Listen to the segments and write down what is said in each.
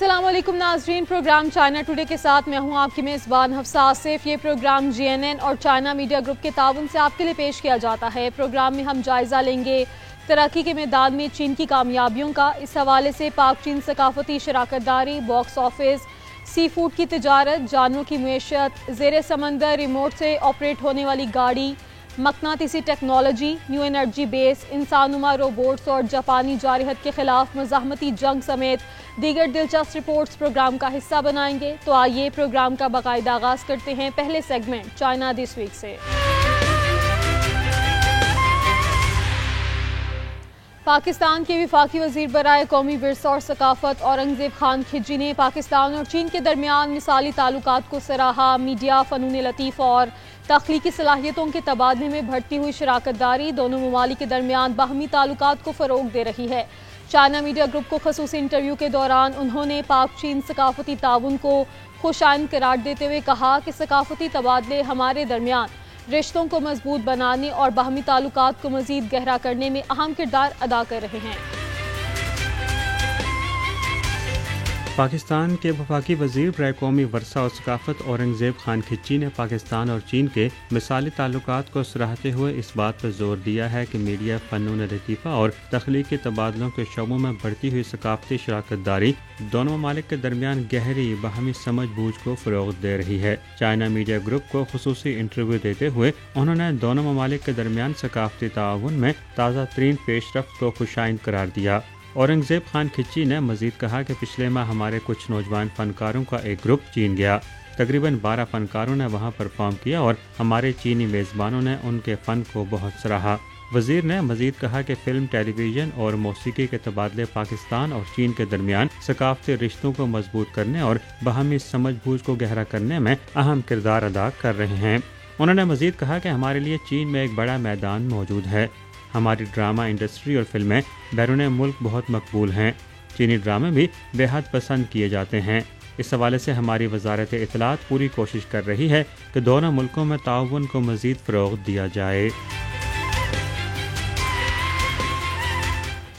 السلام علیکم ناظرین، پروگرام چائنا ٹوڈے کے ساتھ میں ہوں آپ کی میزبان حفصہ آصف۔ یہ پروگرام GNN اور چائنا میڈیا گروپ کے تعاون سے آپ کے لیے پیش کیا جاتا ہے۔ پروگرام میں ہم جائزہ لیں گے ترقی کے میدان میں چین کی کامیابیوں کا، اس حوالے سے پاک چین ثقافتی شراکت داری، باکس آفس، سی فوڈ کی تجارت، جانوروں کی معیشت، زیر سمندر ریموٹ سے آپریٹ ہونے والی گاڑی، مقناطیسی ٹیکنالوجی، نیو انرجی بیس، انسان نما روبوٹس اور جاپانی جارحیت کے خلاف مزاحمتی جنگ سمیت دیگر دلچسپ رپورٹس پروگرام کا حصہ بنائیں گے۔ تو آئیے پروگرام کا باقاعدہ آغاز کرتے ہیں پہلے سیگمنٹ چائنا دس ویک سے۔ پاکستان کے وفاقی وزیر برائے قومی ورثہ اور ثقافت اورنگزیب خان کھجی نے پاکستان اور چین کے درمیان مثالی تعلقات کو سراہا۔ میڈیا، فنون لطیفہ اور تخلیقی صلاحیتوں کے تبادلے میں بڑھتی ہوئی شراکت داری دونوں ممالک کے درمیان باہمی تعلقات کو فروغ دے رہی ہے۔ چائنا میڈیا گروپ کو خصوصی انٹرویو کے دوران انہوں نے پاک چین ثقافتی تعاون کو خوش آئند قرار دیتے ہوئے کہا کہ ثقافتی تبادلے ہمارے درمیان رشتوں کو مضبوط بنانے اور باہمی تعلقات کو مزید گہرا کرنے میں اہم کردار ادا کر رہے ہیں۔ پاکستان کے وفاقی وزیر برائے قومی ورثہ اور ثقافت اورنگزیب خان کھچی نے پاکستان اور چین کے مثالی تعلقات کو سراہتے ہوئے اس بات پر زور دیا ہے کہ میڈیا، فنون لطیفہ اور تخلیقی تبادلوں کے شعبوں میں بڑھتی ہوئی ثقافتی شراکت داری دونوں ممالک کے درمیان گہری باہمی سمجھ بوجھ کو فروغ دے رہی ہے۔ چائنا میڈیا گروپ کو خصوصی انٹرویو دیتے ہوئے انہوں نے دونوں ممالک کے درمیان ثقافتی تعاون میں تازہ ترین پیش رفت کو خوش آئند قرار دیا۔ اورنگزیب خان کھچی نے مزید کہا کہ پچھلے ماہ ہمارے کچھ نوجوان فنکاروں کا ایک گروپ چین گیا۔ تقریباً 12 فنکاروں نے وہاں پرفارم کیا اور ہمارے چینی میزبانوں نے ان کے فن کو بہت سراہا۔ وزیر نے مزید کہا کہ فلم، ٹیلی ویژن اور موسیقی کے تبادلے پاکستان اور چین کے درمیان ثقافتی رشتوں کو مضبوط کرنے اور باہمی سمجھ بوجھ کو گہرا کرنے میں اہم کردار ادا کر رہے ہیں۔ انہوں نے مزید کہا کہ ہمارے لیے چین میں ایک بڑا میدان موجود ہے۔ ہماری ڈرامہ انڈسٹری اور فلمیں بیرون ملک بہت مقبول ہیں۔ چینی ڈرامے بھی بے حد پسند کیے جاتے ہیں۔ اس حوالے سے ہماری وزارت اطلاعات پوری کوشش کر رہی ہے کہ دونوں ملکوں میں تعاون کو مزید فروغ دیا جائے۔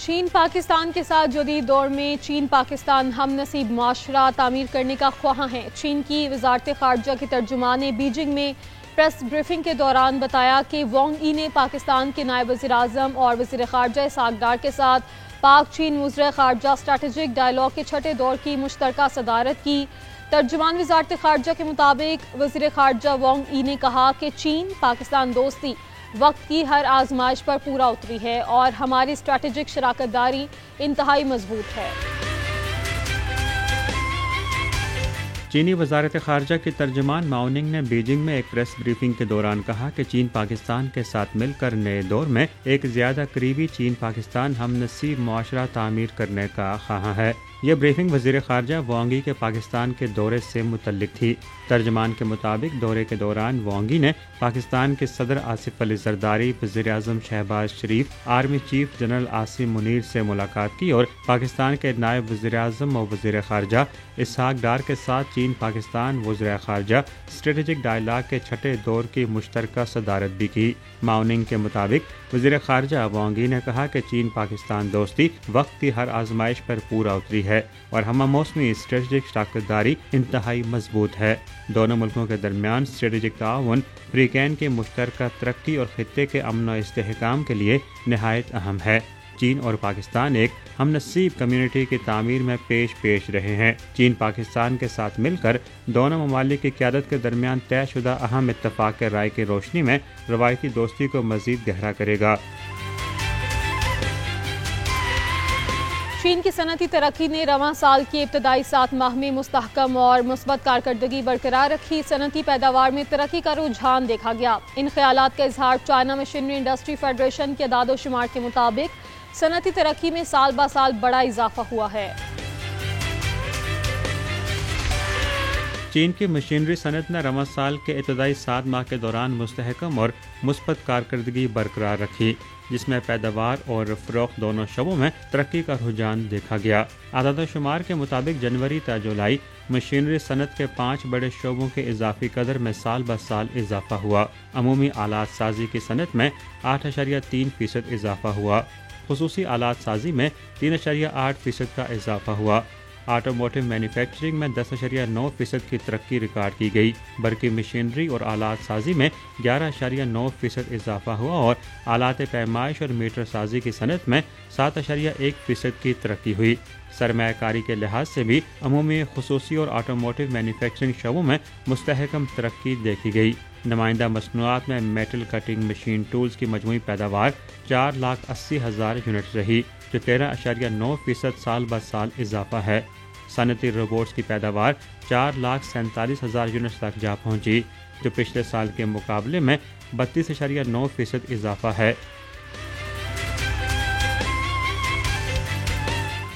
چین پاکستان کے ساتھ جدید دور میں چین پاکستان ہم نصیب معاشرہ تعمیر کرنے کا خواہاں ہے۔ چین کی وزارت خارجہ کے ترجمان نے بیجنگ میں پریس بریفنگ کے دوران بتایا کہ وانگ ای نے پاکستان کے نائب وزیر اعظم اور وزیر خارجہ اسحاق ڈار کے ساتھ پاک چین وزراء خارجہ اسٹریٹجک ڈائیلاگ کے چھٹے دور کی مشترکہ صدارت کی۔ ترجمان وزارت خارجہ کے مطابق وزیر خارجہ وانگ ای نے کہا کہ چین پاکستان دوستی وقت کی ہر آزمائش پر پورا اتری ہے اور ہماری اسٹریٹجک شراکت داری انتہائی مضبوط ہے۔ چینی وزارت خارجہ کی ترجمان ماؤننگ نے بیجنگ میں ایک پریس بریفنگ کے دوران کہا کہ چین پاکستان کے ساتھ مل کر نئے دور میں ایک زیادہ قریبی چین پاکستان ہم نصیب معاشرہ تعمیر کرنے کا خواہاں ہے۔ یہ بریفنگ وزیر خارجہ وانگ ای کے پاکستان کے دورے سے متعلق تھی۔ ترجمان کے مطابق دورے کے دوران وانگ ای نے پاکستان کے صدر آصف علی زرداری، وزیر اعظم Shehbaz Sharif, army chief general Asim Munir سے ملاقات کی اور پاکستان کے نائب وزیر اعظم اور وزیر خارجہ اسحاق ڈار کے ساتھ چین پاکستان وزراء خارجہ اسٹریٹجک ڈائیلاگ کے چھٹے دور کی مشترکہ صدارت بھی کی۔ ماؤننگ کے مطابق وزیر خارجہ وانگ ای نے کہا کہ چین پاکستان دوستی وقت کی ہر آزمائش پر پورا اتری ہے اور ہم موسمی اسٹریٹجک شراکت داری انتہائی مضبوط ہے۔ دونوں ملکوں کے درمیان اسٹریٹجک تعاون فریقین کی مشترکہ ترقی اور خطے کے امن و استحکام کے لیے نہایت اہم ہے۔ چین اور پاکستان ایک ہم نصیب کمیونٹی کی تعمیر میں پیش رہے ہیں۔ چین پاکستان کے ساتھ مل کر دونوں ممالک کی قیادت کے درمیان طے شدہ اہم اتفاق رائے کی روشنی میں روایتی دوستی کو مزید گہرا کرے گا۔ چین کی صنعتی ترقی نے رواں سال کی ابتدائی 7 ماہ میں مستحکم اور مثبت کارکردگی برقرار رکھی۔ صنعتی پیداوار میں ترقی کا رجحان دیکھا گیا۔ ان خیالات کا اظہار چائنا مشینری انڈسٹری فیڈریشن کے اعداد و شمار کے مطابق صنعتی ترقی میں سال بہ سال بڑا اضافہ ہوا ہے۔ چین کی مشینری صنعت نے رواں سال کے ابتدائی 7 ماہ کے دوران مستحکم اور مثبت کارکردگی برقرار رکھی، جس میں پیداوار اور فروخت دونوں شعبوں میں ترقی کا رجحان دیکھا گیا۔ اعداد و شمار کے مطابق جنوری تا جولائی مشینری صنعت کے 5 بڑے شعبوں کے اضافی قدر میں سال بہ سال اضافہ ہوا۔ عمومی آلات سازی کی صنعت میں 8.3% اضافہ ہوا۔ خصوصی آلات سازی میں 3.8% کا اضافہ ہوا۔ آٹوموٹیو مینوفیکچرنگ میں 10.9% کی ترقی ریکارڈ کی گئی۔ برقی مشینری اور آلات سازی میں 11.9% اضافہ ہوا اور آلات پیمائش اور میٹر سازی کی صنعت میں 7.1% کی ترقی ہوئی۔ سرمایہ کاری کے لحاظ سے بھی عمومی، خصوصی اور آٹوموٹیو مینوفیکچرنگ شعبوں میں مستحکم ترقی دیکھی گئی۔ نمائندہ مصنوعات میں میٹل کٹنگ مشین ٹولز کی مجموعی پیداوار 4,80,000 یونٹ رہی، جو 13.9% سال بہ سال اضافہ ہے۔ صنعتی روبوٹس کی پیداوار 4,47,000 یونٹ تک جا پہنچی، جو پچھلے سال کے مقابلے میں 32.9% اضافہ ہے۔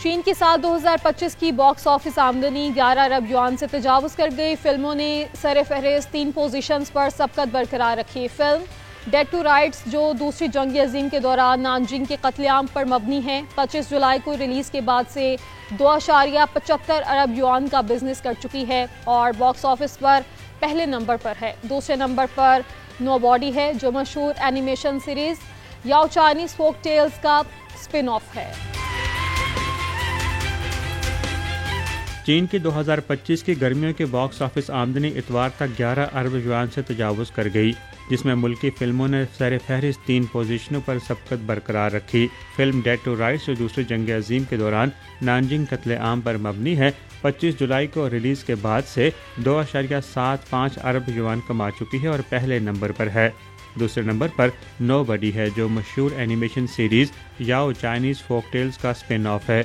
چین کی سال 2025 کی باکس آفس آمدنی 11 ارب یوان سے تجاوز کر گئی۔ فلموں نے سر فہرست 3 پوزیشنز پر سبقت برقرار رکھی۔ فلم ڈیڈ ٹو رائٹس، جو دوسری جنگ عظیم کے دوران نانجنگ کے قتل عام پر مبنی ہے، 25 جولائی کو ریلیز کے بعد سے 2.75 ارب یوان کا بزنس کر چکی ہے اور باکس آفس پر پہلے نمبر پر ہے۔ دوسرے نمبر پر نو باڈی ہے، جو مشہور animation series یاؤ Chinese folk tells کا اسپن آف ہے۔ چین کی 2025 کی گرمیوں کی باکس آفس آمدنی اتوار تک 11 ارب یوان سے تجاوز کر گئی، جس میں ملکی فلموں نے سر فہرست 3 پوزیشنوں پر سبقت برقرار رکھی۔ فلم ڈیڈ ٹو رائٹس، جو دوسری جنگ عظیم کے دوران نانجنگ قتل عام پر مبنی ہے، 25 جولائی کو ریلیز کے بعد سے 2.75 ارب یوان کما چکی ہے اور پہلے نمبر پر ہے۔ دوسرے نمبر پر نو باڈی ہے، جو مشہور animation series یاؤ Chinese folk tells کا اسپن آف ہے۔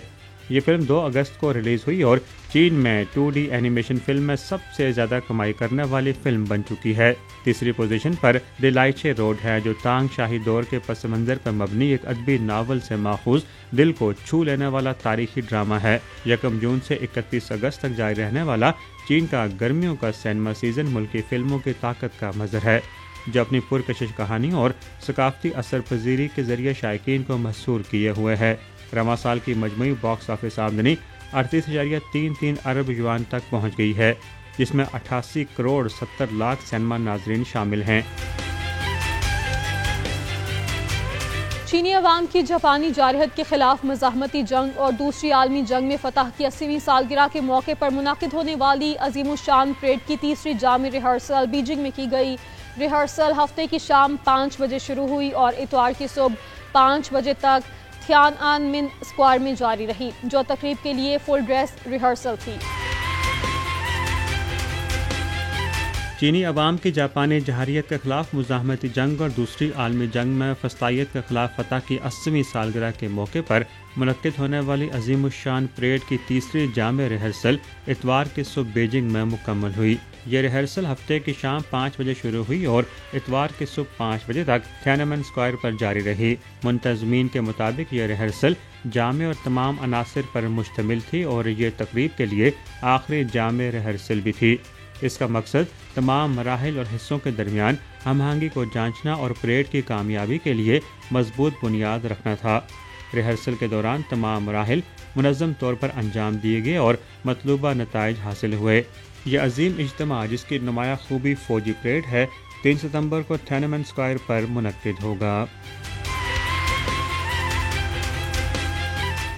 یہ فلم 2 اگست کو ریلیز ہوئی اور چین میں 2D اینیمیشن فلم میں سب سے زیادہ کمائی کرنے والی فلم بن چکی ہے۔ تیسری پوزیشن پر دی لائچے روڈ ہے، جو تانگ شاہی دور کے پس منظر پر مبنی ایک ادبی ناول سے ماخوذ دل کو چھو لینے والا تاریخی ڈرامہ ہے۔ 1 جون سے 31 اگست تک جاری رہنے والا چین کا گرمیوں کا سینما سیزن ملکی فلموں کی طاقت کا مظہر ہے، جو اپنی پرکشش کہانی اور ثقافتی اثر پذیری کے ذریعے شائقین کو محصور کیے ہوئے ہے۔ رواں سال کی مجموعی باکس آفس آمدنی 38.33 ارب یوان تک پہنچ گئی ہے، جس میں 88 کروڑ 70 لاکھ سینما ناظرین شامل ہیں۔ چینی عوام کی جاپانی جارحیت کے خلاف مزاحمتی جنگ اور دوسری عالمی جنگ میں فتح کی 80ویں سالگرہ کے موقع پر منعقد ہونے والی عظیم الشان پریڈ کی تیسری جامع ریہرسل بیجنگ میں کی گئی۔ ریہرسل ہفتے کی شام 5 بجے شروع ہوئی اور اتوار کی صبح 5 بجے تک تھیان آن من اسکوائر میں جاری رہی، جو تقریب کے لیے فل ڈریس ریہرسل تھی۔ چینی عوام کی جاپانی جارحیت کے خلاف مزاحمتی جنگ اور دوسری عالمی جنگ میں فسطائیت کے خلاف فتح کی 80ویں سالگرہ کے موقع پر منعقد ہونے والی عظیم الشان پریڈ کی تیسری جامع ریہرسل اتوار کی صبح بیجنگ میں مکمل ہوئی۔ یہ ریہرسل ہفتے کی شام 5 بجے شروع ہوئی اور اتوار کی صبح 5 بجے تک تھیانمن اسکوائر پر جاری رہی۔ منتظمین کے مطابق یہ ریہرسل جامع اور تمام عناصر پر مشتمل تھی اور یہ تقریب کے لیے آخری جامع ریہرسل بھی تھی۔ اس کا مقصد تمام مراحل اور حصوں کے درمیان ہم آہنگی کو جانچنا اور پریڈ کی کامیابی کے لیے مضبوط بنیاد رکھنا تھا۔ ریہرسل کے دوران تمام مراحل منظم طور پر انجام دیے گئے اور مطلوبہ نتائج حاصل ہوئے۔ یہ عظیم اجتماع، جس کی نمایاں خوبی فوجی پریڈ ہے، 3 ستمبر کو تھیانمن اسکوائر پر منعقد ہوگا۔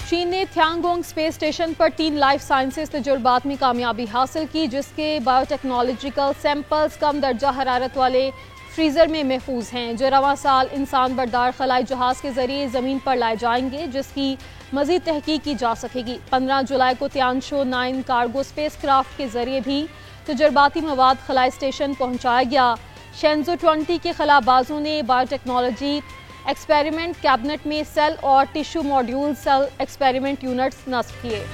چین نے تھیانگونگ اسپیس اسٹیشن پر 3 لائف سائنسز تجربات میں کامیابی حاصل کی، جس کے بایو ٹیکنالوجیکل سیمپلز کم درجہ حرارت والے فریزر میں محفوظ ہیں، جو رواں سال انسان بردار خلائی جہاز کے ذریعے زمین پر لائے جائیں گے، جس کی مزید تحقیق کی جا سکے گی۔ 15 جولائی کو تیانشو 9 کارگو اسپیس کرافٹ کے ذریعے بھی تجرباتی مواد خلائی اسٹیشن پہنچایا گیا۔ شینزو 20 کے خلا بازوں نے بایو ٹیکنالوجی ایکسپیریمنٹ کیبنٹ میں سیل اور tissue module cell experiment units نصب کیے۔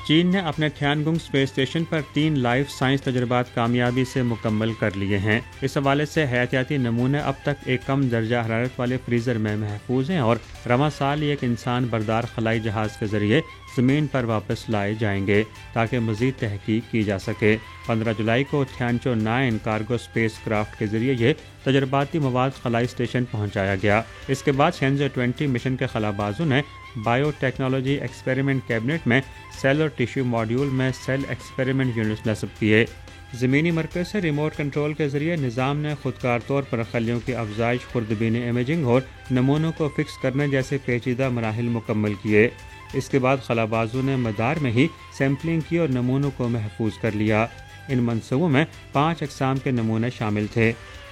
چین نے اپنے تھیانگونگ اسپیس اسٹیشن پر 3 لائف سائنس تجربات کامیابی سے مکمل کر لیے ہیں۔ اس حوالے سے حیاتیاتی نمونے اب تک ایک کم درجہ حرارت والے فریزر میں محفوظ ہیں اور رواں سال ایک انسان بردار خلائی جہاز کے ذریعے زمین پر واپس لائے جائیں گے تاکہ مزید تحقیق کی جا سکے۔ 15 جولائی کو تھیانشو 9 کارگو اسپیس کرافٹ کے ذریعے یہ تجرباتی مواد خلائی اسٹیشن پہنچایا گیا۔ اس کے بعد شینزو 20 مشن کے خلا بازوں نے بایو ٹیکنالوجی ایکسپیریمنٹ کیبنٹ میں سیل اور ٹیشو ماڈیول میں سیل ایکسپیریمنٹ یونٹس نصب کیے۔ زمینی مرکز سے ریموٹ کنٹرول کے ذریعے نظام نے خودکار طور پر خلیوں کی افزائش، خوردبینی امیجنگ اور نمونوں کو فکس کرنے جیسے پیچیدہ مراحل مکمل کیے۔ اس کے بعد خلابازوں نے مدار میں ہی سیمپلنگ کی اور نمونوں کو محفوظ کر لیا۔ ان منصوبوں میں 5 اقسام کے نمونے شامل تھے۔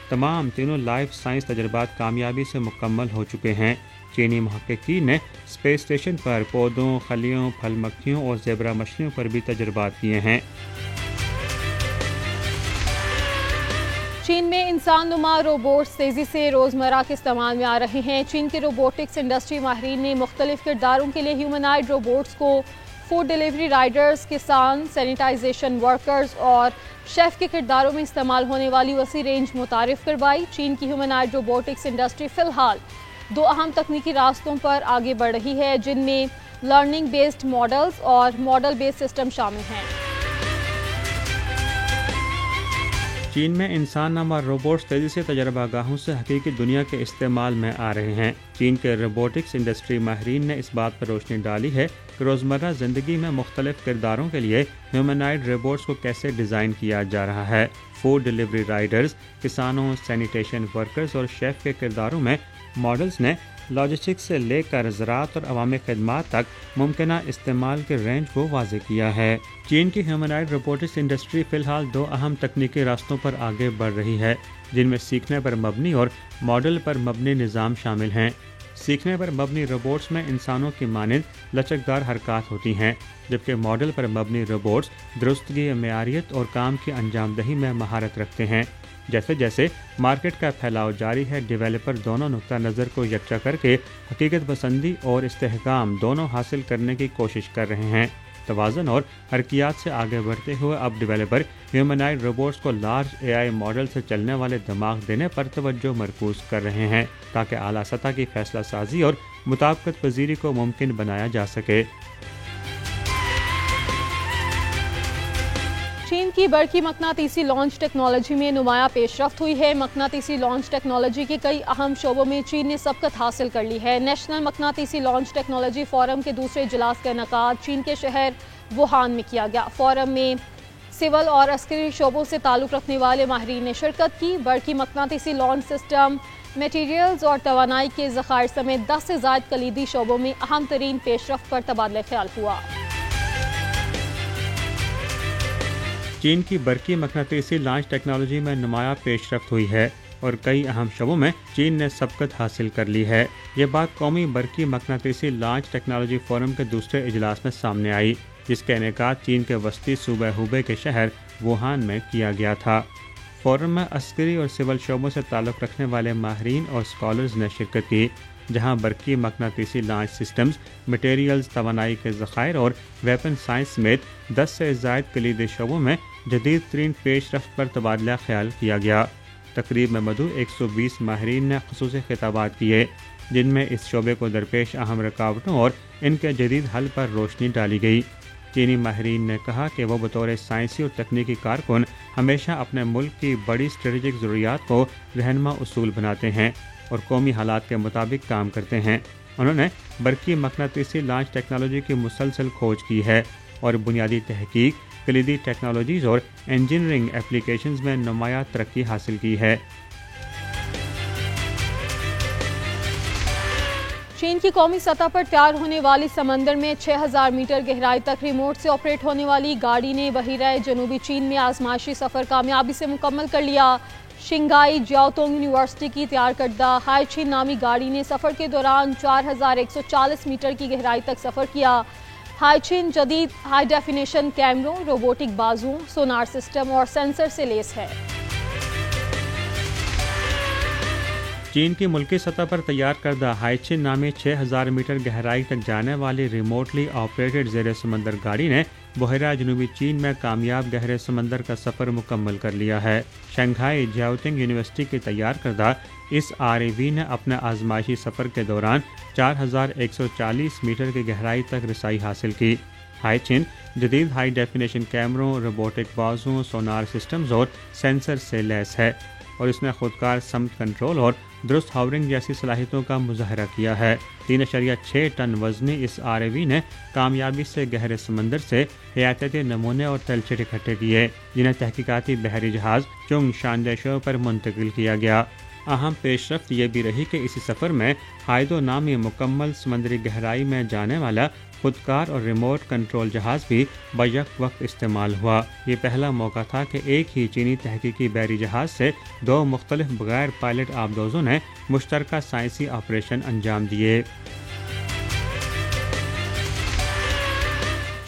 تمام تینوں لائف سائنس تجربات کامیابی سے مکمل ہو چکے ہیں۔ چینی محققین نے اسپیس اسٹیشن پر پودوں، خلیوں، پھل مکھیوں اور زیبرا مچھلیوں پر بھی تجربات کیے ہیں۔ چین میں انسان نما روبوٹس تیزی سے روزمرہ کے استعمال میں آ رہے ہیں۔ چین کے روبوٹکس انڈسٹری ماہرین نے مختلف کرداروں کے لیے ہیومنائڈ روبوٹس کو فوڈ ڈیلیوری رائڈرز، کسان، سینیٹائزیشن ورکرز اور شیف کے کرداروں میں استعمال ہونے والی وسیع رینج متعارف کروائی۔ چین کی ہیومنائڈ روبوٹکس انڈسٹری فی الحال 2 اہم تکنیکی راستوں پر آگے بڑھ رہی ہے، جن میں لرننگ بیسڈ ماڈلز اور ماڈل بیسڈ سسٹم شامل ہیں۔ چین میں انسان نما روبوٹس تیزی سے تجربہ گاہوں سے حقیقی دنیا کے استعمال میں آ رہے ہیں۔ چین کے روبوٹکس انڈسٹری ماہرین نے اس بات پر روشنی ڈالی ہے کہ روزمرہ زندگی میں مختلف کرداروں کے لیے ہیومنائڈ روبوٹس کو کیسے ڈیزائن کیا جا رہا ہے۔ فوڈ ڈیلیوری رائڈرز، کسانوں، سینیٹیشن ورکرز اور شیف کے کرداروں میں ماڈلز نے لاجسٹکس سے لے کر زراعت اور عوامی خدمات تک ممکنہ استعمال کے رینج کو واضح کیا ہے۔ چین کی ہیومنائڈ روبوٹکس انڈسٹری فی الحال 2 اہم تکنیکی راستوں پر آگے بڑھ رہی ہے، جن میں سیکھنے پر مبنی اور ماڈل پر مبنی نظام شامل ہیں۔ سیکھنے پر مبنی روبوٹس میں انسانوں کی مانند لچکدار حرکات ہوتی ہیں، جبکہ ماڈل پر مبنی روبوٹس درستگی، معیاریت اور کام کی انجام دہی میں مہارت رکھتے ہیں۔ جیسے جیسے مارکیٹ کا پھیلاؤ جاری ہے، ڈیولپر دونوں نقطہ نظر کو یکجا کر کے حقیقت پسندی اور استحکام دونوں حاصل کرنے کی کوشش کر رہے ہیں۔ توازن اور حرکیات سے آگے بڑھتے ہوئے اب ڈیولپر ہیومنائڈ روبوٹس کو لارج AI ماڈل سے چلنے والے دماغ دینے پر توجہ مرکوز کر رہے ہیں، تاکہ اعلیٰ سطح کی فیصلہ سازی اور مطابقت پذیری کو ممکن بنایا جا سکے۔ چین کی برقی مقناطیسی لانچ ٹیکنالوجی میں نمایاں پیش رفت ہوئی ہے۔ مقناطیسی لانچ ٹیکنالوجی کے کئی اہم شعبوں میں چین نے سبقت حاصل کر لی ہے۔ نیشنل مقناطیسی لانچ ٹیکنالوجی فورم کے دوسرے اجلاس کا انعقاد چین کے شہر ووہان میں کیا گیا۔ فورم میں سول اور عسکری شعبوں سے تعلق رکھنے والے ماہرین نے شرکت کی۔ برقی مقناطیسی لانچ سسٹم، میٹیریلز اور توانائی کے ذخائر سمیت 10 سے زائد کلیدی شعبوں میں اہم ترین پیش رفت پر تبادلہ خیال ہوا۔ چین کی برقی مقناطیسی لانچ ٹیکنالوجی میں نمایاں پیش رفت ہوئی ہے اور کئی اہم شعبوں میں چین نے سبقت حاصل کر لی ہے۔ یہ بات قومی برقی مقناطیسی لانچ ٹیکنالوجی فورم کے دوسرے اجلاس میں سامنے آئی، جس کا انعقاد چین کے وسطی صوبہ ہوبے کے شہر ووہان میں کیا گیا تھا۔ فورم میں عسکری اور سول شعبوں سے تعلق رکھنے والے ماہرین اور اسکالرز نے شرکت کی، جہاں برقی مقناطیسی لانچ سسٹمز، مٹیریلز، توانائی کے ذخائر اور ویپن سائنس سمیت 10 سے زائد کلیدی شعبوں میں جدید ترین پیش رفت پر تبادلہ خیال کیا گیا۔ تقریب میں مدعو 120 ماہرین نے خصوصی خطابات کیے، جن میں اس شعبے کو درپیش اہم رکاوٹوں اور ان کے جدید حل پر روشنی ڈالی گئی۔ چینی ماہرین نے کہا کہ وہ بطور سائنسی اور تکنیکی کارکن ہمیشہ اپنے ملک کی بڑی اسٹریٹجک ضروریات کو رہنما اصول بناتے ہیں اور قومی حالات کے مطابق کام کرتے ہیں۔ انہوں نے برقی مقناطیسی لانچ ٹیکنالوجی کی مسلسل کھوج کی ہے اور بنیادی تحقیق، کلیدی ٹیکنالوجیز اور انجینئرنگ اپلیکیشنز میں نمایاں ترقی حاصل کی ہے۔ چین کی قومی سطح پر تیار ہونے والی سمندر میں 6000 میٹر گہرائی تک ریموٹ سے آپریٹ ہونے والی گاڑی نے بحیرہ جنوبی چین میں آزمائشی سفر کامیابی سے مکمل کر لیا۔ شنگھائی جیاؤتونگ یونیورسٹی کی تیار کردہ ہائیچن نامی گاڑی نے سفر کے دوران 4140 میٹر کی گہرائی تک سفر کیا۔ ہائیچن جدید ہائی ڈیفینیشن کیمروں، روبوٹک بازوؤں، سونار سسٹم اور سینسر سے لیس ہے۔ چین کی ملکی سطح پر تیار کردہ ہائیچن نامی 6000 میٹر گہرائی تک جانے والی ریموٹلی آپریٹڈ زیر سمندر گاڑی نے بحیرہ جنوبی چین میں کامیاب گہرے سمندر کا سفر مکمل کر لیا ہے۔ شنگھائی جیاؤتونگ یونیورسٹی کی تیار کردہ اس RAV نے اپنے آزمائشی سفر کے دوران 4140 میٹر کی گہرائی تک رسائی حاصل کی۔ ہائیچن جدید ہائی ڈیفینیشن کیمروں، روبوٹک بازوؤں، سونار سسٹمز اور سینسر سے لیس ہے۔ اور اس نے خودکار سمت کنٹرول اور درست ہاورنگ جیسی صلاحیتوں کا مظاہرہ کیا ہے۔ 3.6 ٹن وزنی اس RAV نے کامیابی سے گہرے سمندر سے حیاتیاتی نمونے اور تلچھٹ اکٹھے کیے، جنہیں تحقیقاتی بحری جہاز چنگ شاندیشو پر منتقل کیا گیا۔ اہم پیش رفت یہ بھی رہی کہ اسی سفر میں ہائیدو نامی مکمل سمندری گہرائی میں جانے والا خودکار اور ریموٹ کنٹرول جہاز بھی بیک وقت استعمال ہوا۔ یہ پہلا موقع تھا کہ ایک ہی چینی تحقیقی بحری جہاز سے 2 مختلف بغیر پائلٹ آبدوزوں نے مشترکہ سائنسی آپریشن انجام دیے۔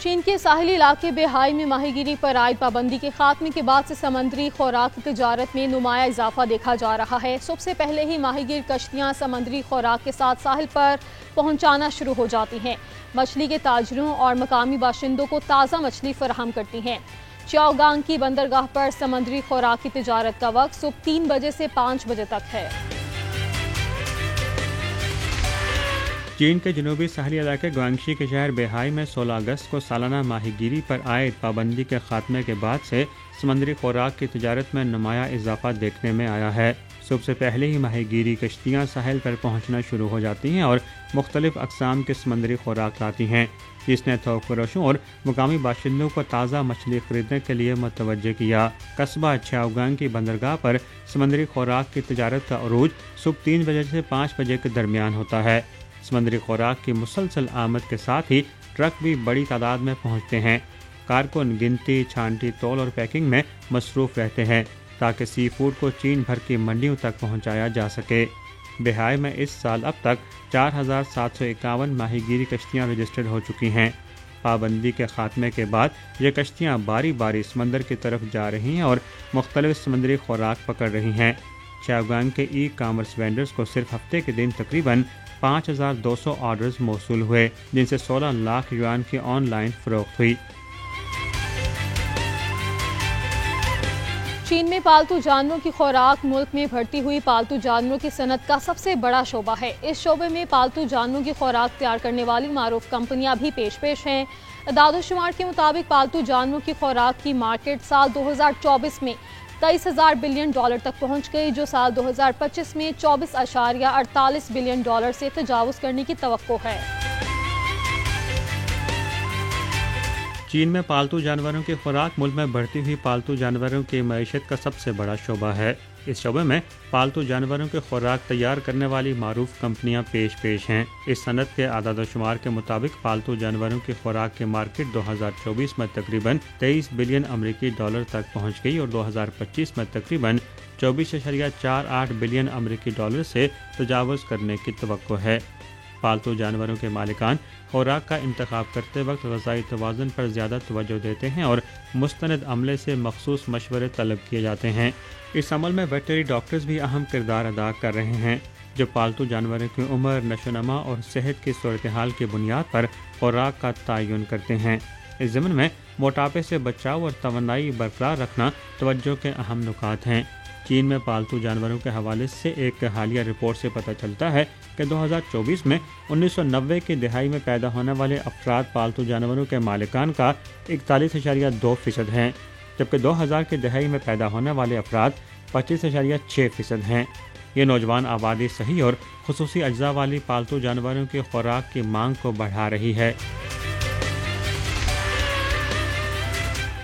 چین کے ساحلی علاقے بہائی میں ماہی گیری پر عائد پابندی کے خاتمے کے بعد سے سمندری خوراک کی تجارت میں نمایاں اضافہ دیکھا جا رہا ہے۔ صبح سے پہلے ہی ماہی گیر کشتیاں سمندری خوراک کے ساتھ ساحل پر پہنچانا شروع ہو جاتی ہیں، مچھلی کے تاجروں اور مقامی باشندوں کو تازہ مچھلی فراہم کرتی ہیں۔ چیاوگانگ کی بندرگاہ پر سمندری خوراک کی تجارت کا وقت صبح 3 بجے سے 5 بجے تک ہے۔ چین کے جنوبی ساحلی علاقے گوانگشی کے شہر بہائی میں 16 اگست کو سالانہ ماہی گیری پر عائد پابندی کے خاتمے کے بعد سے سمندری خوراک کی تجارت میں نمایاں اضافہ دیکھنے میں آیا ہے۔ صبح سے پہلے ہی ماہی گیری کشتیاں ساحل پر پہنچنا شروع ہو جاتی ہیں اور مختلف اقسام کے سمندری خوراک لاتی ہیں، جس نے تھوک فروشوں اور مقامی باشندوں کو تازہ مچھلی خریدنے کے لیے متوجہ کیا۔ قصبہ چیاوگانگ کی بندرگاہ پر سمندری خوراک کی تجارت کا عروج صبح 3 بجے سے 5 بجے کے درمیان ہوتا ہے۔ سمندری خوراک کی مسلسل آمد کے ساتھ ہی ٹرک بھی بڑی تعداد میں پہنچتے ہیں۔ کارکن گنتی، چھانٹی، تول اور پیکنگ میں مصروف رہتے ہیں تاکہ سی فوڈ کو چین بھر کی منڈیوں تک پہنچایا جا سکے۔ بہائی میں اس سال اب تک 4751 ماہی گیری کشتیاں رجسٹرڈ ہو چکی ہیں۔ پابندی کے خاتمے کے بعد یہ کشتیاں باری باری سمندر کی طرف جا رہی ہیں اور مختلف سمندری خوراک پکڑ رہی ہیں۔ چیاوگانگ کے ای کامرس وینڈرز کو صرف ہفتے کے دن تقریباً 5200 آرڈرز موصول ہوئے، جن سے 16 لاکھ یوان کی آن لائن فروخت ہوئی۔ چین میں پالتو جانوروں کی خوراک ملک میں بڑھتی ہوئی پالتو جانوروں کی صنعت کا سب سے بڑا شعبہ ہے۔ اس شعبے میں پالتو جانوروں کی خوراک تیار کرنے والی معروف کمپنیاں بھی پیش ہیں۔ اعداد و شمار کے مطابق پالتو جانوروں کی خوراک کی مارکیٹ سال 2024 میں 23,000 بلین ڈالر تک پہنچ گئی، جو سال 2025 میں 24.48 بلین ڈالر سے تجاوز کرنے کی توقع ہے۔ چین میں پالتو جانوروں کی خوراک ملک میں بڑھتی ہوئی پالتو جانوروں کی معیشت کا سب سے بڑا شعبہ ہے۔ اس شعبے میں پالتو جانوروں کی خوراک تیار کرنے والی معروف کمپنیاں پیش ہیں۔ اس صنعت کے اعداد و شمار کے مطابق پالتو جانوروں کی خوراک کی مارکیٹ 2024 میں تقریباً 23 بلین امریکی ڈالر تک پہنچ گئی اور 2025 میں تقریباً 24.48 بلین امریکی ڈالر سے تجاوز کرنے کی توقع ہے۔ پالتو جانوروں کے مالکان خوراک کا انتخاب کرتے وقت غذائی توازن پر زیادہ توجہ دیتے ہیں اور مستند عملے سے مخصوص مشورے طلب کیے جاتے ہیں۔ اس عمل میں ویٹرنری ڈاکٹرز بھی اہم کردار ادا کر رہے ہیں، جو پالتو جانوروں کی عمر، نشوونما اور صحت کی صورتحال کی بنیاد پر خوراک کا تعین کرتے ہیں۔ اس ضمن میں موٹاپے سے بچاؤ اور توانائی برقرار رکھنا توجہ کے اہم نکات ہیں۔ چین میں پالتو جانوروں کے حوالے سے ایک حالیہ رپورٹ سے پتہ چلتا ہے کہ 2024 میں 1990 کی دہائی میں پیدا ہونے والے افراد پالتو جانوروں کے مالکان کا 41.2% ہیں، جبکہ 2000 کی دہائی میں پیدا ہونے والے افراد 25.6% ہیں۔ یہ نوجوان آبادی صحیح اور خصوصی اجزاء والی پالتو جانوروں کی خوراک کی مانگ کو بڑھا رہی ہے۔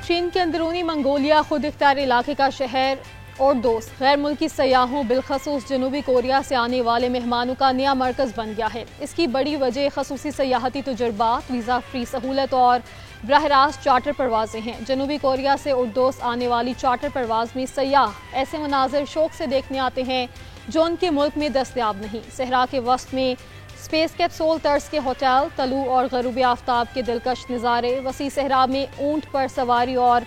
چین کے اندرونی منگولیا خود اختیاری علاقے کا شہر اوردوس غیر ملکی سیاحوں بالخصوص جنوبی کوریا سے آنے والے مہمانوں کا نیا مرکز بن گیا ہے۔ اس کی بڑی وجہ خصوصی سیاحتی تجربات، ویزا فری سہولت اور براہ راست چارٹر پروازیں ہیں۔ جنوبی کوریا سے اوردوس آنے والی چارٹر پرواز میں سیاح ایسے مناظر شوق سے دیکھنے آتے ہیں جو ان کے ملک میں دستیاب نہیں۔ صحرا کے وسط میں اسپیس کیپسول طرز کے ہوٹل، طلوع اور غروب آفتاب کے دلکش نظارے، وسیع صحرا میں اونٹ پر سواری اور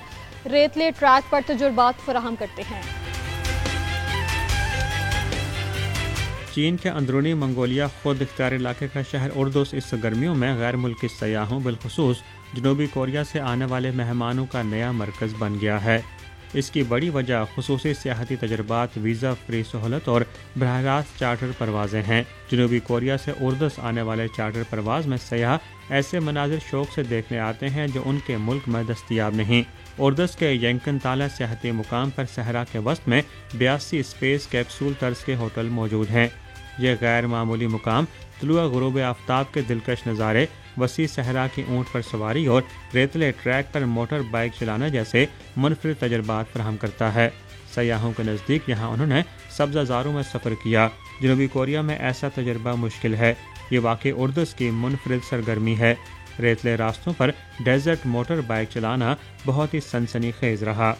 ریتلے ٹریک پر تجربات فراہم کرتے ہیں۔ چین کے اندرونی منگولیا خود اختیاری علاقے کا شہر اوردوس اس گرمیوں میں غیر ملکی سیاحوں بالخصوص جنوبی کوریا سے آنے والے مہمانوں کا نیا مرکز بن گیا ہے۔ اس کی بڑی وجہ خصوصی سیاحتی تجربات، ویزا فری سہولت اور براہ راست چارٹر پروازیں ہیں۔ جنوبی کوریا سے اوردوس آنے والے چارٹر پرواز میں سیاح ایسے مناظر شوق سے دیکھنے آتے ہیں جو ان کے ملک میں دستیاب نہیں۔ اردس کے ینکن تالہ سیاحتی مقام پر صحرا کے وسط میں 82 اسپیس کیپسول طرز کے ہوٹل موجود ہیں۔ یہ غیر معمولی مقام طلوع غروب آفتاب کے دلکش نظارے، وسیع صحرا کی اونٹ پر سواری اور ریتلے ٹریک پر موٹر بائیک چلانا جیسے منفرد تجربات فراہم کرتا ہے۔ سیاحوں کے نزدیک یہاں انہوں نے سبزہ زاروں میں سفر کیا۔ جنوبی کوریا میں ایسا تجربہ مشکل ہے۔ یہ واقعی اردس کی منفرد سرگرمی ہے۔ ریتلے راستوں پر ڈیزرٹ موٹر بائیک چلانا بہت ہی سنسنی خیز رہا۔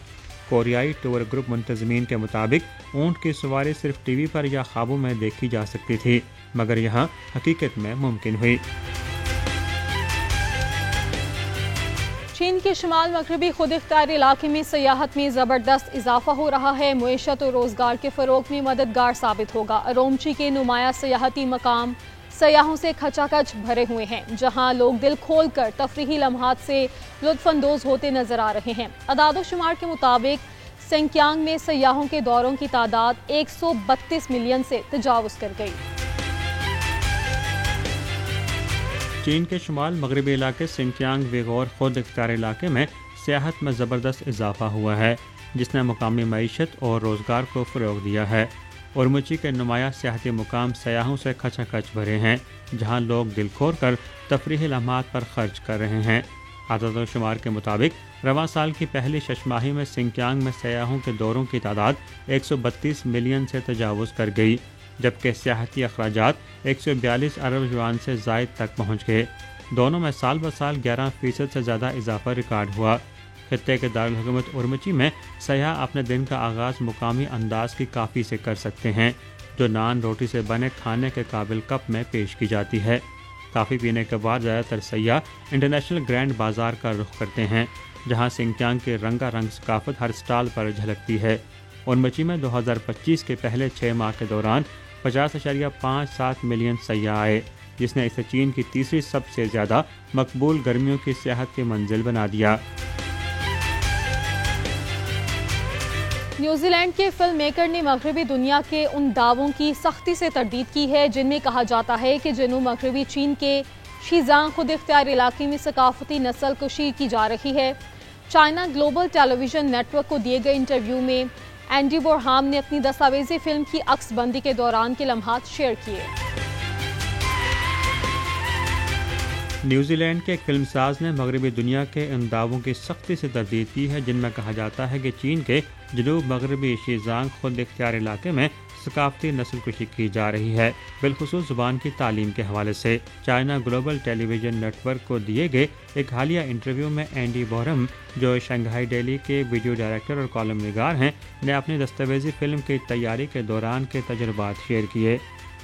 کوریائی ٹور گروپ منتظمین کے مطابق اونٹ کی سواری صرف ٹی وی پر یا خوابوں میں دیکھی جا سکتی تھی، مگر یہاں حقیقت میں ممکن ہوئی۔ چین کے شمال مغربی خود اختیاری علاقے میں سیاحت میں زبردست اضافہ ہو رہا ہے۔ معیشت اور روزگار کے فروغ میں مددگار ثابت ہوگا۔ ارومچی کے نمایاں سیاحتی مقام سیاحوں سے کھچا کھچ بھرے ہوئے ہیں، جہاں لوگ دل کھول کر تفریحی لمحات سے لطف اندوز ہوتے نظر آ رہے ہیں۔ اعداد و شمار کے مطابق سنکیانگ میں سیاحوں کے دوروں کی تعداد 132 ملین سے تجاوز کر گئی۔ چین کے شمال مغربی علاقے سنکیانگ ویغور خود اختیار علاقے میں سیاحت میں زبردست اضافہ ہوا ہے، جس نے مقامی معیشت اور روزگار کو فروغ دیا ہے۔ اورمچی کے نمایاں سیاحتی مقام سیاحوں سے کھچا کھچ بھرے ہیں، جہاں لوگ دل کھول کر تفریحی لمحات پر خرچ کر رہے ہیں۔ اعداد و شمار کے مطابق رواں سال کی پہلی شش ماہی میں سنکیانگ میں سیاحوں کے دوروں کی تعداد 132 ملین سے تجاوز کر گئی، جبکہ سیاحتی اخراجات 142 ارب یوان سے زائد تک پہنچ گئے۔ دونوں میں سال بہ سال 11% سے زیادہ اضافہ ریکارڈ ہوا۔ خطے کے دارالحکومت اورمچی میں سیاح اپنے دن کا آغاز مقامی انداز کی کافی سے کر سکتے ہیں، جو نان روٹی سے بنے کھانے کے قابل کپ میں پیش کی جاتی ہے۔ کافی پینے کے بعد زیادہ تر سیاح انٹرنیشنل گرینڈ بازار کا رخ کرتے ہیں، جہاں سنکیانگ کی رنگا رنگ ثقافت ہر سٹال پر جھلکتی ہے۔ اورمچی میں 2025 کے پہلے 6 ماہ کے دوران 50.57 ملین سیاح آئے، جس نے اسے چین کی تیسری سب سے زیادہ مقبول گرمیوں کی سیاحت کی منزل بنا دیا۔ نیوزی لینڈ کے فلم میکر نے مغربی دنیا کے ان دعووں کی سختی سے تردید کی ہے جن میں کہا جاتا ہے کہ جنوب مغربی چین کے شیزانگ خود اختیار علاقے میں ثقافتی نسل کشی کی جا رہی ہے۔ چائنا گلوبل ٹیلی ویژن نیٹ ورک کو دیے گئے انٹرویو میں اینڈی بورہام نے اپنی دستاویزی فلم کی عکس بندی کے دوران کے لمحات شیئر کیے۔ نیوزی لینڈ کے ایک فلم ساز نے مغربی دنیا کے ان دعووں کی سختی سے تردید کی ہے جن میں کہا جاتا ہے کہ چین کے جنوب مغربی شیزانگ خود اختیار علاقے میں ثقافتی نسل کشی کی جا رہی ہے، بالخصوص زبان کی تعلیم کے حوالے سے۔ چائنا گلوبل ٹیلی ویژن نیٹ ورک کو دیے گئے ایک حالیہ انٹرویو میں اینڈی بورہم، جو شنگھائی ڈیلی کے ویڈیو ڈائریکٹر اور کالم نگار ہیں، نے اپنی دستاویزی فلم کی تیاری کے دوران کے تجربات شیئر کیے۔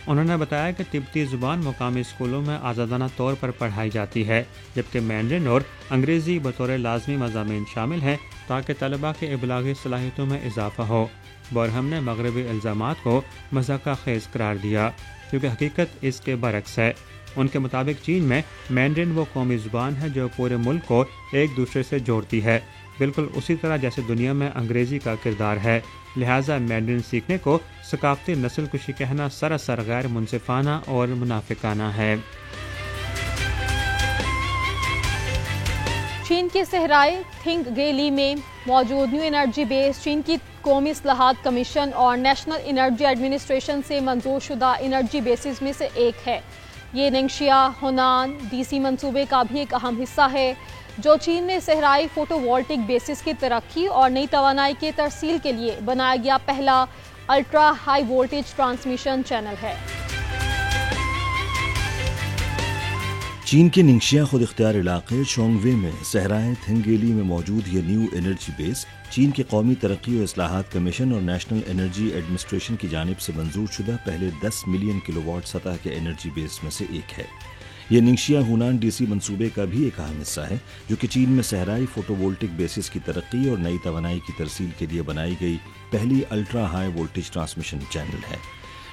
انہوں نے بتایا کہ تبتی زبان مقامی اسکولوں میں آزادانہ طور پر پڑھائی جاتی ہے، جبکہ مینڈرن اور انگریزی بطور لازمی مضامین شامل ہیں تاکہ طلباء کے ابلاغی صلاحیتوں میں اضافہ ہو۔ بورہم نے مغربی الزامات کو مضحکہ خیز قرار دیا، کیونکہ حقیقت اس کے برعکس ہے۔ ان کے مطابق چین میں مینڈرن وہ قومی زبان ہے جو پورے ملک کو ایک دوسرے سے جوڑتی ہے، بالکل اسی طرح جیسے دنیا میں انگریزی کا کردار ہے۔ لہٰذا مینڈرن سیکھنے کو ثقافتی نسل کشی کہنا سراسر غیر منصفانہ اور منافقانہ ہے۔ چین کے صحرائے تھنگ گیلی میں موجود نیو انرجی بیس چین کی قومی اصلاحات کمیشن اور نیشنل انرجی ایڈمنسٹریشن سے منظور شدہ انرجی بیسز میں سے ایک ہے۔ یہ ننگشیا ہونان ڈی سی منصوبے کا بھی ایک اہم حصہ ہے، جو چین میں صحرائی فوٹو وولٹک بیسز کی ترقی اور نئی توانائی کے ترسیل کے لیے بنایا گیا پہلا ultra high voltage transmission channel ہے۔ چین کے ننگشیا خود اختیار علاقے چونگوے میں صحرائے تھنگیلی میں موجود یہ نیو انرجی بیس چین کے قومی ترقی و اصلاحات کمیشن اور نیشنل انرجی ایڈمنسٹریشن کی جانب سے منظور شدہ پہلے 10 ملین کلو واٹ سطح کے انرجی بیس میں سے ایک ہے۔ یہ ننگشیا ہونان ڈی سی منصوبے کا بھی ایک اہم حصہ ہے، جو کہ چین میں صحرائی فوٹو وولٹک بیسز کی ترقی اور نئی توانائی کی ترسیل کے لیے بنائی گئی پہلی ultra high voltage transmission channel ہے۔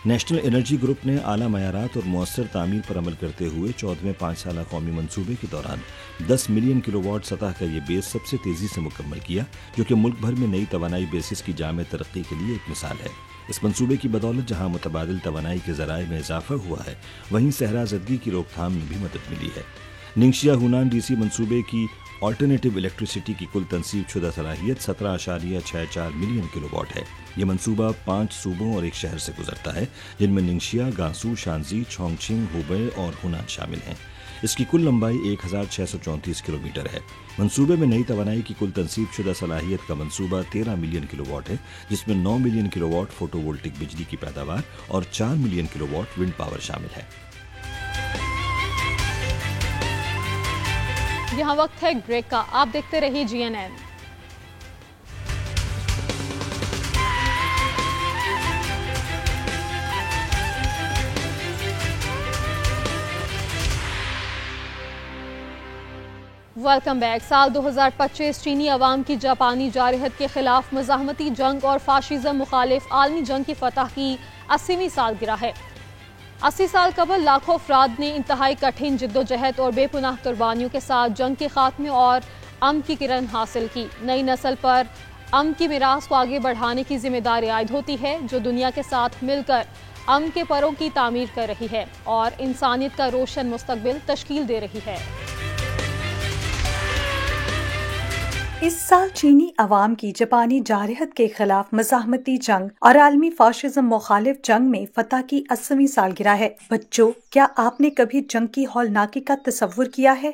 نیشنل انرجی گروپ نے اعلیٰ معیارات اور مؤثر تعمیر پر عمل کرتے ہوئے 14ویں 5 سالہ قومی منصوبے کے دوران 10 ملین کلو واٹ سطح کا یہ بیس سب سے تیزی سے مکمل کیا، جو کہ ملک بھر میں نئی توانائی بیسز کی جامع ترقی کے لیے ایک مثال ہے۔ اس منصوبے کی بدولت جہاں متبادل توانائی کے ذرائع میں اضافہ ہوا ہے، وہیں صحرا زدگی کی روک تھام میں بھی مدد ملی ہے۔ ننگشیا ہونان ڈی سی منصوبے کی آلٹرنیٹو الیکٹریسٹی کی کل تنصیب شدہ صلاحیت 17.64 ملین کلو واٹ ہے۔ یہ منصوبہ 5 صوبوں اور ایک شہر سے گزرتا ہے، جن میں ننگشیا، گانسو، شانزی، چونگچنگ، ہوبے اور ہونان شامل ہیں۔ اس کی کل لمبائی 1634 کلومیٹر ہے۔ منصوبے میں نئی توانائی کی کل تنصیب شدہ صلاحیت کا منصوبہ 13 ملین کلو واٹ ہے، جس میں 9 million kilowatt photovoltaic بجلی کی پیداوار اور 4 million kilowatt wind power شامل ہے۔ یہاں وقت ہے ایک بریک کا، آپ دیکھتے رہیے GNN۔ Welcome back. سال 2025 چینی عوام کی جاپانی جارحیت کے خلاف مزاحمتی جنگ اور فاشزم مخالف عالمی جنگ کی فتح کی 80ویں سالگرہ ہے۔ 80 سال قبل لاکھوں افراد نے انتہائی کٹھن جدوجہد اور بے پناہ قربانیوں کے ساتھ جنگ کے خاتمے اور امن کی کرن حاصل کی۔ نئی نسل پر امن کی میراث کو آگے بڑھانے کی ذمہ داری عائد ہوتی ہے، جو دنیا کے ساتھ مل کر امن کے پروں کی تعمیر کر رہی ہے اور انسانیت کا روشن مستقبل تشکیل دے رہی ہے۔ اس سال چینی عوام کی جاپانی جارحیت کے خلاف مزاحمتی جنگ اور عالمی فاشزم مخالف جنگ میں فتح کی 80ویں سالگرہ ہے۔ بچوں، کیا آپ نے کبھی جنگ کی ہولناکی کا تصور کیا ہے؟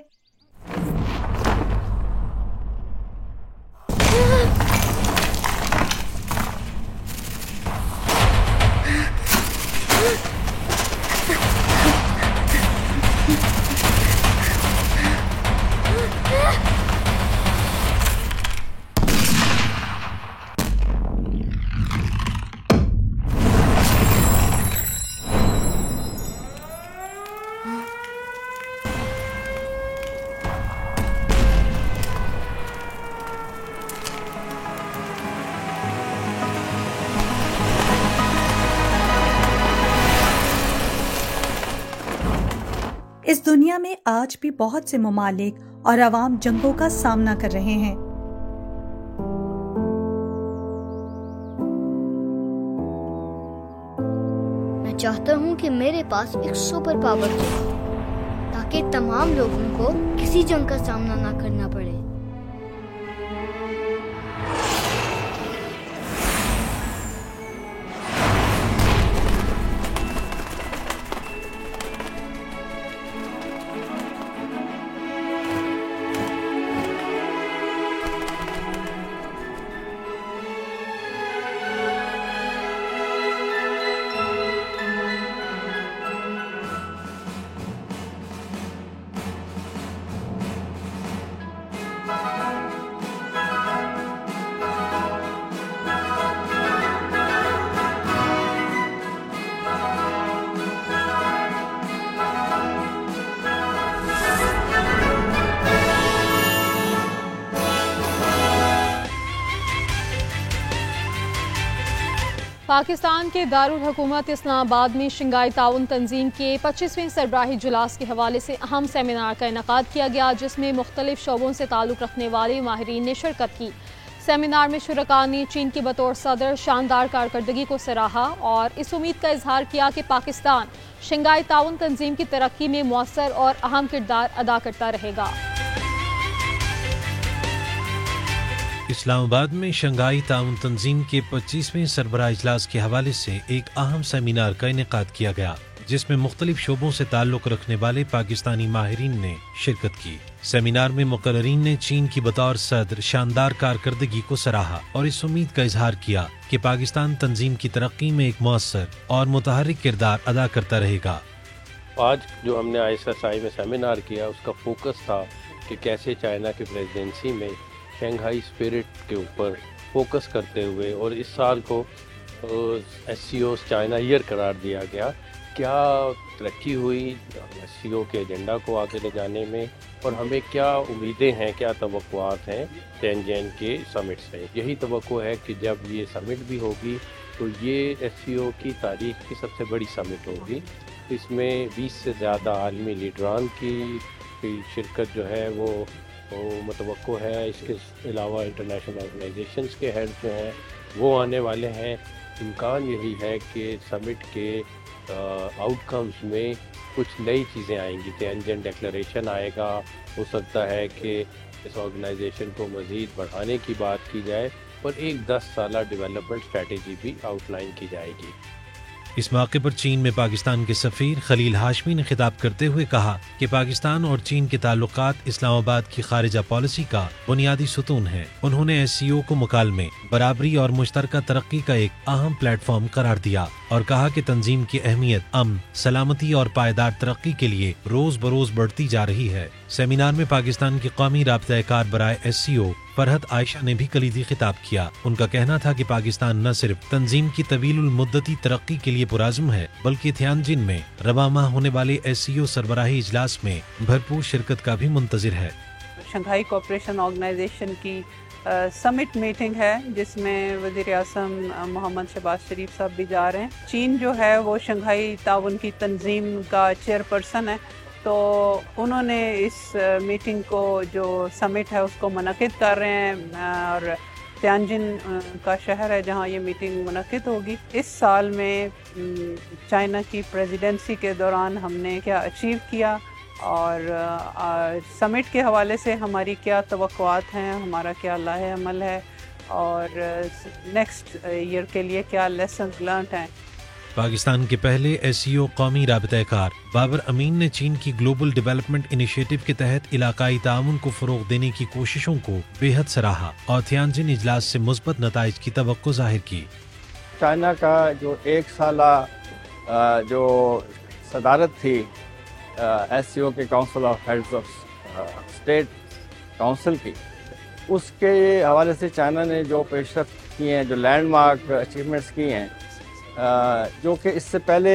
اس دنیا میں آج بھی بہت سے ممالک اور عوام جنگوں کا سامنا کر رہے ہیں۔ میں چاہتا ہوں کہ میرے پاس ایک سپر پاور ہو تاکہ تمام لوگوں کو کسی جنگ کا سامنا نہ کرنا پڑے۔ پاکستان کے دارالحکومت اسلام آباد میں شنگھائی تعاون تنظیم کے 25ویں سربراہی اجلاس کے حوالے سے اہم سیمینار کا انعقاد کیا گیا، جس میں مختلف شعبوں سے تعلق رکھنے والے ماہرین نے شرکت کی۔ سیمینار میں شرکاء نے چین کی بطور صدر شاندار کارکردگی کو سراہا اور اس امید کا اظہار کیا کہ پاکستان شنگھائی تعاون تنظیم کی ترقی میں مؤثر اور اہم کردار ادا کرتا رہے گا۔ اسلام آباد میں شنگھائی تعاون تنظیم کے 25ویں سربراہ اجلاس کے حوالے سے ایک اہم سیمینار کا انعقاد کیا گیا، جس میں مختلف شعبوں سے تعلق رکھنے والے پاکستانی ماہرین نے شرکت کی۔ سیمینار میں مقررین نے چین کی بطور صدر شاندار کارکردگی کو سراہا اور اس امید کا اظہار کیا کہ پاکستان تنظیم کی ترقی میں ایک مؤثر اور متحرک کردار ادا کرتا رہے گا۔ آج جو ہم نے ISSI میں سیمینار کیا، اس کا فوکس تھا کہ کیسے چائنا کی پریزیڈنسی میں شنگھائی اسپرٹ کے اوپر فوکس کرتے ہوئے، اور اس سال کو SCO چائنا ایئر قرار دیا گیا، کیا ترقی ہوئی SCO کے ایجنڈا کو آگے لے جانے میں، اور ہمیں کیا امیدیں ہیں، کیا توقعات ہیں تینجین کے سمٹ سے۔ یہی توقع ہے کہ جب یہ سمٹ بھی ہوگی تو یہ SCO کی تاریخ کی سب سے بڑی سمٹ ہوگی۔ اس میں 20 سے زیادہ عالمی لیڈران کی شرکت جو ہے وہ متوقع ہے۔ اس کے علاوہ انٹرنیشنل آرگنائزیشنز کے ہیڈ جو ہیں وہ آنے والے ہیں۔ امکان یہی ہے کہ سمٹ کے آؤٹ کمز میں کچھ نئی چیزیں آئیں گی۔ تینجین ڈیکلریشن آئے گا، ہو سکتا ہے کہ اس آرگنائزیشن کو مزید بڑھانے کی بات کی جائے اور ایک 10 سالہ ڈیولپمنٹ اسٹریٹجی بھی آؤٹ لائن کی جائے گی۔ اس موقع پر چین میں پاکستان کے سفیر خلیل ہاشمی نے خطاب کرتے ہوئے کہا کہ پاکستان اور چین کے تعلقات اسلام آباد کی خارجہ پالیسی کا بنیادی ستون ہیں۔ انہوں نے SCO کو مکالمے، برابری اور مشترکہ ترقی کا ایک اہم پلیٹ فارم قرار دیا اور کہا کہ تنظیم کی اہمیت امن، سلامتی اور پائیدار ترقی کے لیے روز بروز بڑھتی جا رہی ہے۔ سیمینار میں پاکستان کی قومی رابطہ کار برائے SCO فرحت عائشہ نے بھی کلیدی خطاب کیا۔ ان کا کہنا تھا کہ پاکستان نہ صرف تنظیم کی طویل المدتی ترقی کے لیے پرعزم ہے بلکہ تیانجن میں رواں ماہ ہونے والے SCO سربراہی اجلاس میں بھرپور شرکت کا بھی منتظر ہے۔ شنگھائی کوآپریشن آرگنائزیشن کی سمٹ میٹنگ ہے جس میں وزیر اعظم محمد شہباز شریف صاحب بھی جا رہے ہیں۔ چین جو ہے وہ شنگھائی تعاون کی تنظیم کا چیئر پرسن ہے، تو انہوں نے اس میٹنگ کو جو سمٹ ہے اس کو منعقد کر رہے ہیں اور تیانجن کا شہر ہے جہاں یہ میٹنگ منعقد ہوگی۔ اس سال میں چائنا کی پریزیڈنسی کے دوران ہم نے کیا اچیو کیا اور سمٹ کے حوالے سے ہماری کیا توقعات ہیں، ہمارا کیا لاہ عمل ہے اور نیکسٹ ایئر کے لیے کیا لیسنز لرنڈ ہیں۔ پاکستان کے پہلے SCO قومی رابطہ کار بابر امین نے چین کی گلوبل ڈیولپمنٹ انیشیٹو کے تحت علاقائی تعاون کو فروغ دینے کی کوششوں کو بے حد سراہا اور تیانجن اجلاس سے مثبت نتائج کی توقع ظاہر کی۔ چائنا کا جو 1 سالہ جو صدارت تھی SCO کے council of heads of state council کی، اس کے حوالے سے چائنا نے جو پیش رفت کی ہیں، جو لینڈ مارک اچیومنٹس کی ہیں، جو کہ اس سے پہلے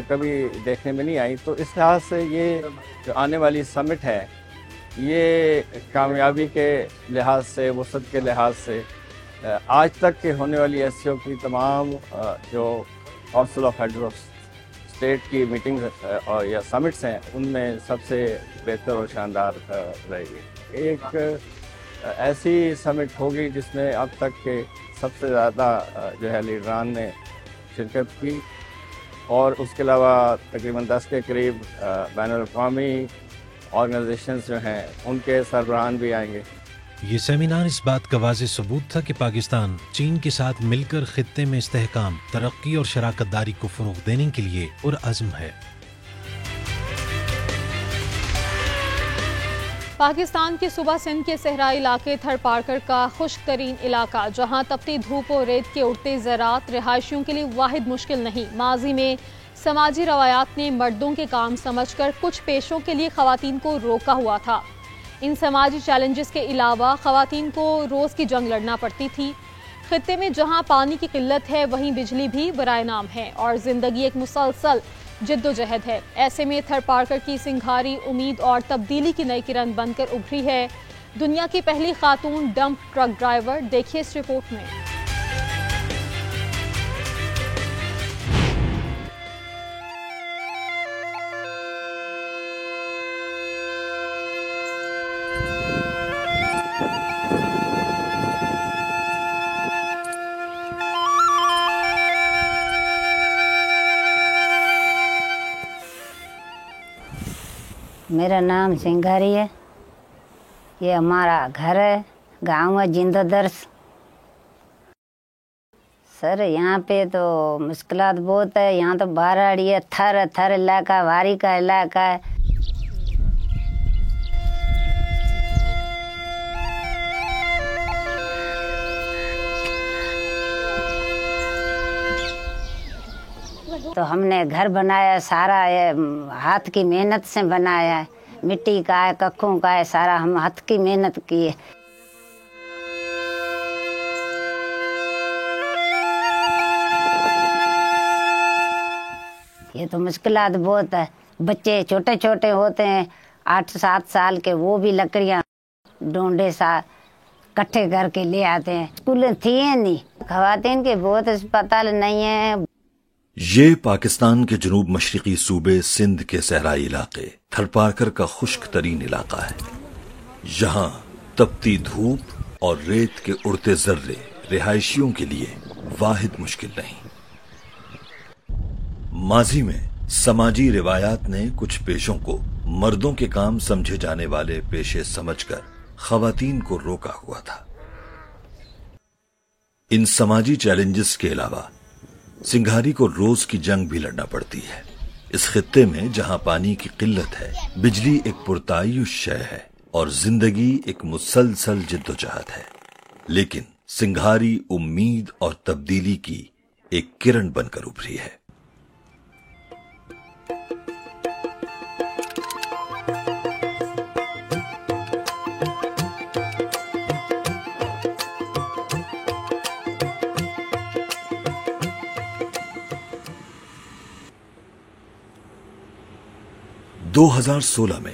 کبھی دیکھنے میں نہیں آئی، تو اس لحاظ سے یہ جو آنے والی سمٹ ہے یہ کامیابی کے لحاظ سے، وسعت کے لحاظ سے آج تک کے ہونے والی SCO کی تمام جو council of heads of state کی میٹنگز اور یا سمٹس ہیں ان میں سب سے بہتر اور شاندار رہے گی۔ ایک ایسی سمٹ ہوگی جس میں اب تک کے سب سے زیادہ جو ہے لیڈران نے شرکت کی اور اس کے علاوہ تقریباً 10 کے قریب بین الاقوامی آرگنائزیشنز جو ہیں ان کے سربراہان بھی آئیں گے۔ یہ سیمینار اس بات کا واضح ثبوت تھا کہ پاکستان چین کے ساتھ مل کر خطے میں استحکام، ترقی اور شراکت داری کو فروغ دینے کے لیے پرعزم ہے۔ پاکستان کے صوبہ سندھ کے صحرائی علاقے تھر پارکر کا خشک ترین علاقہ، جہاں تپتی دھوپ اور ریت کے اڑتے زراعت رہائشیوں کے لیے واحد مشکل نہیں۔ ماضی میں سماجی روایات نے مردوں کے کام سمجھ کر کچھ پیشوں کے لیے خواتین کو روکا ہوا تھا۔ ان سماجی چیلنجز کے علاوہ خواتین کو روز کی جنگ لڑنا پڑتی تھی۔ خطے میں جہاں پانی کی قلت ہے وہیں بجلی بھی برائے نام ہے اور زندگی ایک مسلسل جد و جہد ہے۔ ایسے میں تھر پارکر کی سنگھاری امید اور تبدیلی کی نئی کرن بن کر ابھری ہے دنیا کی پہلی خاتون ڈمپ ٹرک ڈرائیور۔ دیکھیے اس رپورٹ میں۔ میرا نام سنگھاری ہے، یہ ہمارا گھر ہے، گاؤں ہے جندو درس۔ سر یہاں پہ تو مشکلات بہت ہے، یہاں تو بارہڑی ہے، تھر علاقہ، واری کا علاقہ ہے۔ تو ہم نے گھر بنایا، سارا ہاتھ کی محنت سے بنایا ہے، مٹی کا ہے، ککھوں کا ہے، سارا ہم ہاتھ کی محنت کی ہے۔ یہ تو مشکلات بہت ہے، بچے چھوٹے چھوٹے ہوتے ہیں 8-7 سال کے، وہ بھی لکڑیاں ڈونڈے سا کٹھے کر کے لے آتے ہیں۔ اسکولیں تھی نہیں، خواتین کے بہت اسپتال نہیں ہیں۔ یہ پاکستان کے جنوب مشرقی صوبے سندھ کے صحرائی علاقے تھر پارکر کا خشک ترین علاقہ ہے۔ یہاں تپتی دھوپ اور ریت کے اڑتے ذرے رہائشیوں کے لیے واحد مشکل نہیں۔ ماضی میں سماجی روایات نے کچھ پیشوں کو مردوں کے کام سمجھے جانے والے پیشے سمجھ کر خواتین کو روکا ہوا تھا۔ ان سماجی چیلنجز کے علاوہ سنگھاری کو روز کی جنگ بھی لڑنا پڑتی ہے۔ اس خطے میں جہاں پانی کی قلت ہے، بجلی ایک پرتعیش شے ہے اور زندگی ایک مسلسل جدوجہد ہے، لیکن سنگھاری امید اور تبدیلی کی ایک کرن بن کر ابھری ہے۔ دو 2016 میں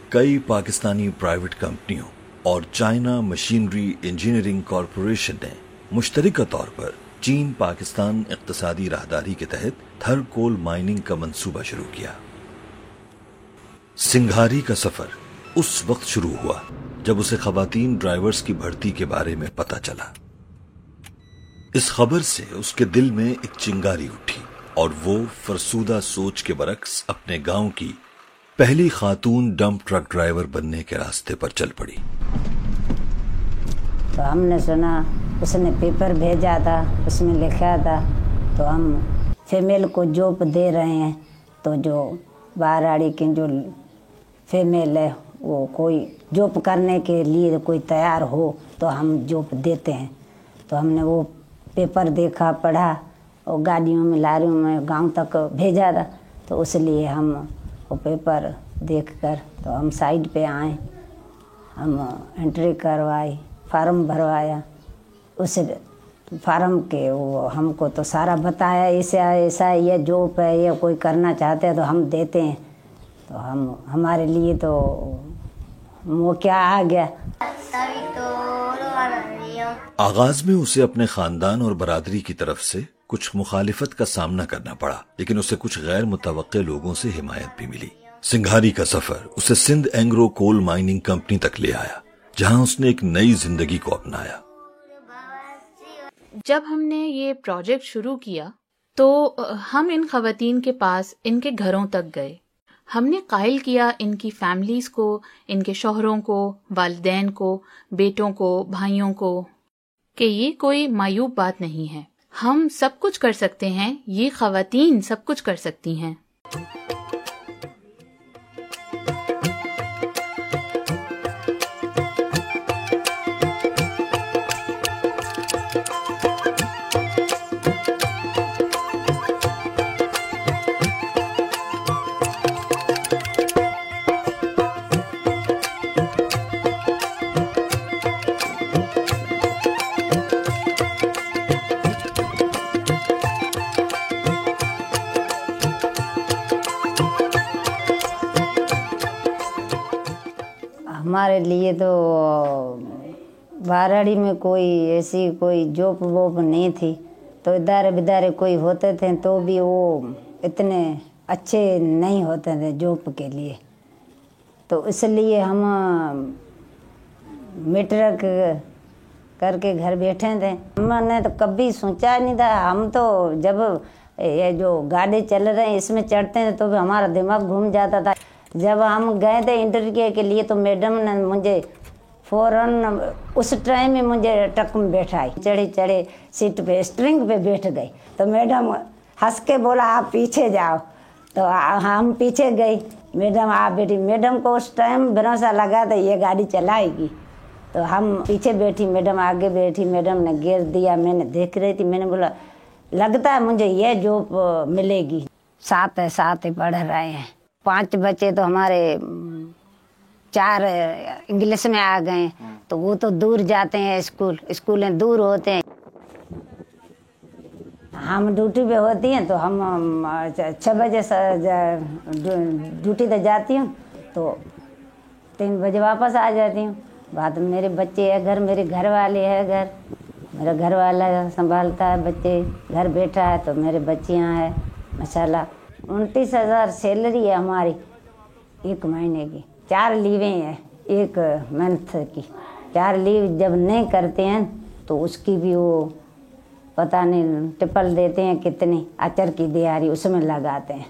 کئی پاکستانی پرائیویٹ کمپنیوں اور چائنا مشینری انجینئرنگ کارپوریشن نے مشترکہ طور پر چین پاکستان اقتصادی راہداری کے تحت تھر کول مائننگ کا منصوبہ شروع کیا۔ سنگھاری کا سفر اس وقت شروع ہوا جب اسے خواتین ڈرائیورز کی بھرتی کے بارے میں پتہ چلا۔ اس خبر سے اس کے دل میں ایک چنگاری اٹھی اور وہ فرسودہ سوچ کے برعکس اپنے گاؤں کی پہلی خاتون ڈمپ ٹرک ڈرائیور بننے کے راستے پر چل پڑی۔ تو ہم نے سنا اس نے پیپر بھیجا تھا، اس میں لکھا تھا تو ہم فیمیل کو جاب دے رہے ہیں، تو جو باراڑی کی جو فیمیل ہے وہ کوئی جاب کرنے کے لیے کوئی تیار ہو تو ہم جاب دیتے ہیں۔ تو ہم نے وہ پیپر دیکھا، پڑھا اور گاڑیوں میں لاریوں میں گاؤں تک بھیجا تھا، تو اس لیے ہم وہ پیپر دیکھ کر تو ہم سائٹ پہ آئے، ہم انٹری کروائی، فارم بھروایا۔ اس فارم کے وہ ہم کو تو سارا بتایا، ایسا یہ جاب ہے، یہ کوئی کرنا چاہتے ہیں تو ہم دیتے ہیں۔ تو ہمارے لیے تو موقع آ گیا۔ آغاز میں اسے اپنے خاندان اور برادری کی طرف سے کچھ مخالفت کا سامنا کرنا پڑا، لیکن اسے کچھ غیر متوقع لوگوں سے حمایت بھی ملی۔ سنگھاری کا سفر اسے سندھ اینگرو کول مائننگ کمپنی تک لے آیا، جہاں اس نے ایک نئی زندگی کو اپنایا۔ جب ہم نے یہ پروجیکٹ شروع کیا تو ہم ان خواتین کے پاس ان کے گھروں تک گئے۔ ہم نے قائل کیا ان کی فیملیز کو، ان کے شوہروں کو، والدین کو، بیٹوں کو، بھائیوں کو، کہ یہ کوئی معیوب بات نہیں ہے، ہم سب کچھ کر سکتے ہیں، یہ خواتین سب کچھ کر سکتی ہیں۔ ہمارے لیے تو باراڑی میں کوئی ایسی کوئی جاب ووب نہیں تھی، تو ادارے بدارے کوئی ہوتے تھے تو بھی وہ اتنے اچھے نہیں ہوتے تھے جاب کے لیے، تو اس لیے ہم میٹرک کر کے گھر بیٹھے تھے۔ ہم نے تو کبھی سوچا نہیں تھا، ہم تو جب یہ جو گاڑی چل رہے ہیں اس میں چڑھتے ہیں تو بھی ہمارا دماغ گھوم جاتا تھا۔ جب ہم گئے تھے انٹرویو کے لیے تو میڈم نے مجھے فوراً اس ٹائم میں مجھے ٹرک میں بیٹھائی، چڑھے سیٹ پہ اسٹرنگ پہ بیٹھ گئی، تو میڈم ہنس کے بولا آپ پیچھے جاؤ، تو ہم پیچھے گئی، میڈم آپ بیٹھی۔ میڈم کو اس ٹائم بھروسہ لگا تھا یہ گاڑی چلائے گی، تو ہم پیچھے بیٹھی، میڈم آگے بیٹھی، میڈم نے گیئر دیا، میں نے دیکھ رہی تھی، میں نے بولا لگتا ہے مجھے یہ جاب ملے گی۔ ساتھ پڑھ رہے ہیں، 5 بچے تو ہمارے 4 انگلش میں آ گئے، تو وہ تو دور جاتے ہیں اسکولیں دور ہوتے ہیں۔ ہم ڈیوٹی پہ ہوتی ہیں تو ہم 6 بجے ڈیوٹی پہ جاتی ہوں تو 3 بجے واپس آ جاتی ہوں۔ بعد میں میرے بچے ہے گھر، میرے گھر والے ہے گھر، میرا گھر والا سنبھالتا ہے بچے، گھر بیٹھا ہے تو میرے بچیاں ہیں ماشاءاللہ۔ 29,000 سیلری ہے ہماری 1 مہینے کی، 4 لیویں ہیں 1 منتھ کی، 4 لیو جب نہیں کرتے ہیں تو اس کی بھی وہ پتہ نہیں ٹپل دیتے ہیں کتنی، اچر کی دیہاری اس میں لگاتے ہیں۔